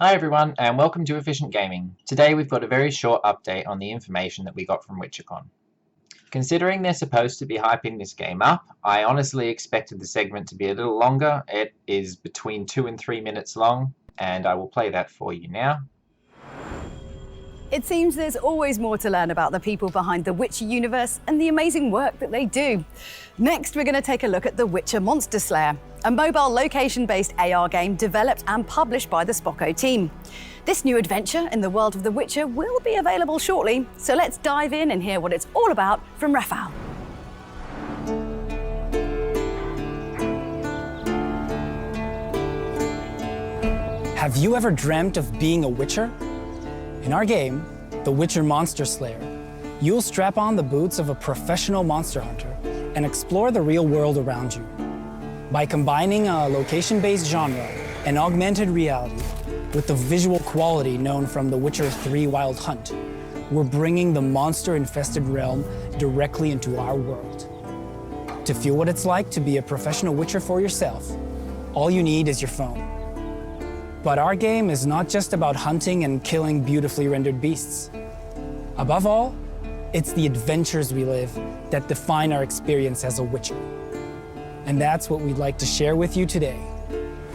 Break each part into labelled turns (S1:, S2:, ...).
S1: Hi everyone, and welcome to Efficient Gaming. Today we've got a very short update on the information that we got from WitcherCon. Considering they're supposed to be hyping this game up, I honestly expected the segment to be a little longer. It is between 2 and 3 minutes long, and I will play that for you now.
S2: It seems there's always more to learn about the people behind the Witcher universe and the amazing work that they do. Next, we're going to take a look at The Witcher Monster Slayer, a mobile location-based AR game developed and published by the Spocko team. This new adventure in the world of The Witcher will be available shortly, so let's dive in and hear what it's all about from Raphael.
S3: Have you ever dreamt of being a Witcher? In our game, The Witcher Monster Slayer, you'll strap on the boots of a professional monster hunter and explore the real world around you. By combining a location-based genre and augmented reality with the visual quality known from The Witcher 3 Wild Hunt, we're bringing the monster-infested realm directly into our world. To feel what it's like to be a professional Witcher for yourself, all you need is your phone. But our game is not just about hunting and killing beautifully rendered beasts. Above all, it's the adventures we live that define our experience as a Witcher. And that's what we'd like to share with you today.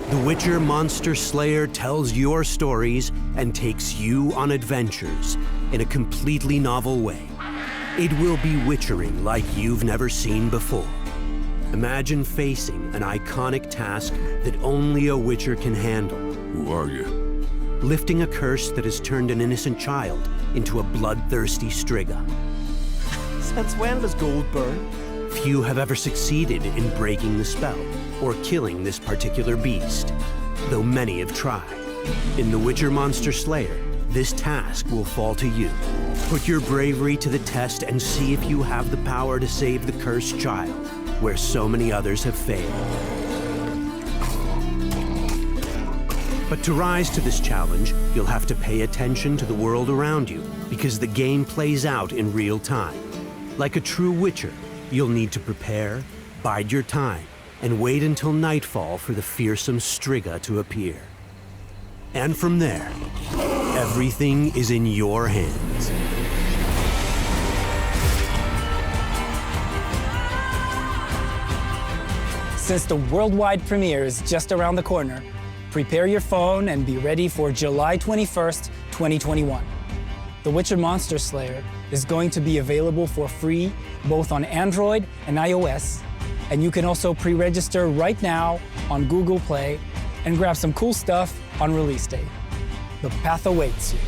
S4: The Witcher Monster Slayer tells your stories and takes you on adventures in a completely novel way. It will be witchering like you've never seen before. Imagine facing an iconic task that only a Witcher can handle.
S5: Who are you?
S4: Lifting a curse that has turned an innocent child into a bloodthirsty Striga.
S6: Since when does gold burn?
S4: Few have ever succeeded in breaking the spell or killing this particular beast, though many have tried. In The Witcher Monster Slayer, this task will fall to you. Put your bravery to the test and see if you have the power to save the cursed child, where so many others have failed. But to rise to this challenge, you'll have to pay attention to the world around you, because the game plays out in real time. Like a true Witcher, you'll need to prepare, bide your time, and wait until nightfall for the fearsome Striga to appear. And from there, everything is in your hands.
S3: Since the worldwide premiere is just around the corner, prepare your phone and be ready for July 21st, 2021. The Witcher Monster Slayer is going to be available for free both on Android and iOS, and you can also pre-register right now on Google Play and grab some cool stuff on release day. The path awaits you.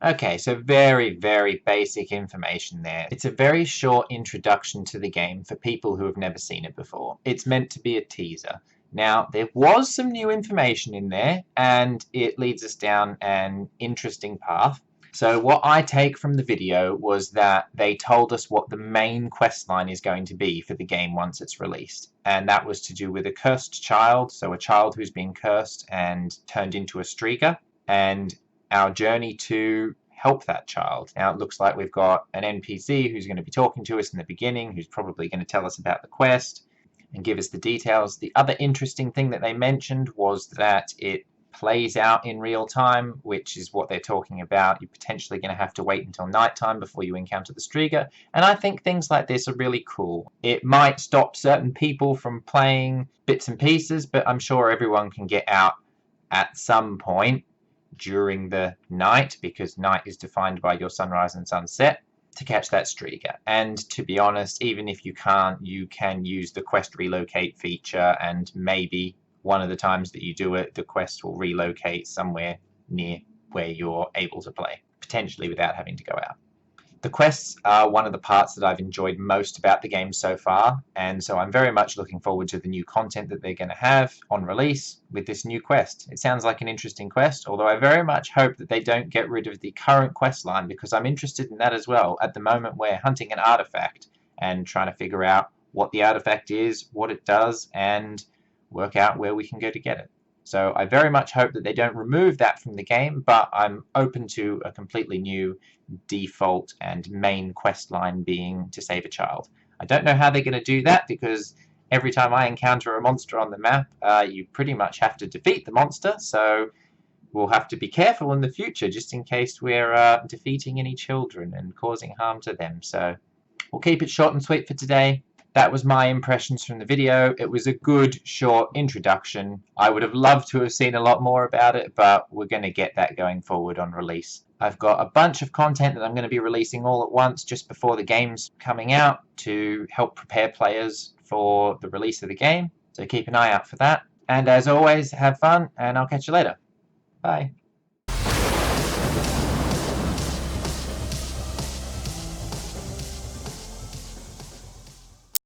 S1: Okay, so very basic information there. It's a very short introduction to the game for people who have never seen it before. It's meant to be a teaser. Now, there was some new information in there, and it leads us down an interesting path. So what I take from the video was that they told us what the main quest line is going to be for the game once it's released. And that was to do with a cursed child, so a child who's been cursed and turned into a Striga, and our journey to help that child. Now it looks like we've got an NPC who's going to be talking to us in the beginning, who's probably going to tell us about the quest and give us the details. The other interesting thing that they mentioned was that it plays out in real time, which is what they're talking about. You're potentially going to have to wait until nighttime before you encounter the Striga, and I think things like this are really cool. It might stop certain people from playing bits and pieces, but I'm sure everyone can get out at some point during the night, because night is defined by your sunrise and sunset, to catch that Striga. And to be honest, even if you can't, you can use the quest relocate feature, and maybe one of the times that you do it, the quest will relocate somewhere near where you're able to play, potentially without having to go out. The quests are one of the parts that I've enjoyed most about the game so far, and so I'm very much looking forward to the new content that they're going to have on release with this new quest. It sounds like an interesting quest, although I very much hope that they don't get rid of the current quest line, because I'm interested in that as well. At the moment, we're hunting an artifact and trying to figure out what the artifact is, what it does, and work out where we can go to get it. So I very much hope that they don't remove that from the game, but I'm open to a completely new default and main quest line being to save a child. I don't know how they're going to do that, because every time I encounter a monster on the map, you pretty much have to defeat the monster, so we'll have to be careful in the future just in case we're defeating any children and causing harm to them. So we'll keep it short and sweet for today. That was my impressions from the video. It was a good, short introduction. I would have loved to have seen a lot more about it, but we're going to get that going forward on release. I've got a bunch of content that I'm going to be releasing all at once just before the game's coming out to help prepare players for the release of the game. So keep an eye out for that. And as always, have fun, and I'll catch you later. Bye.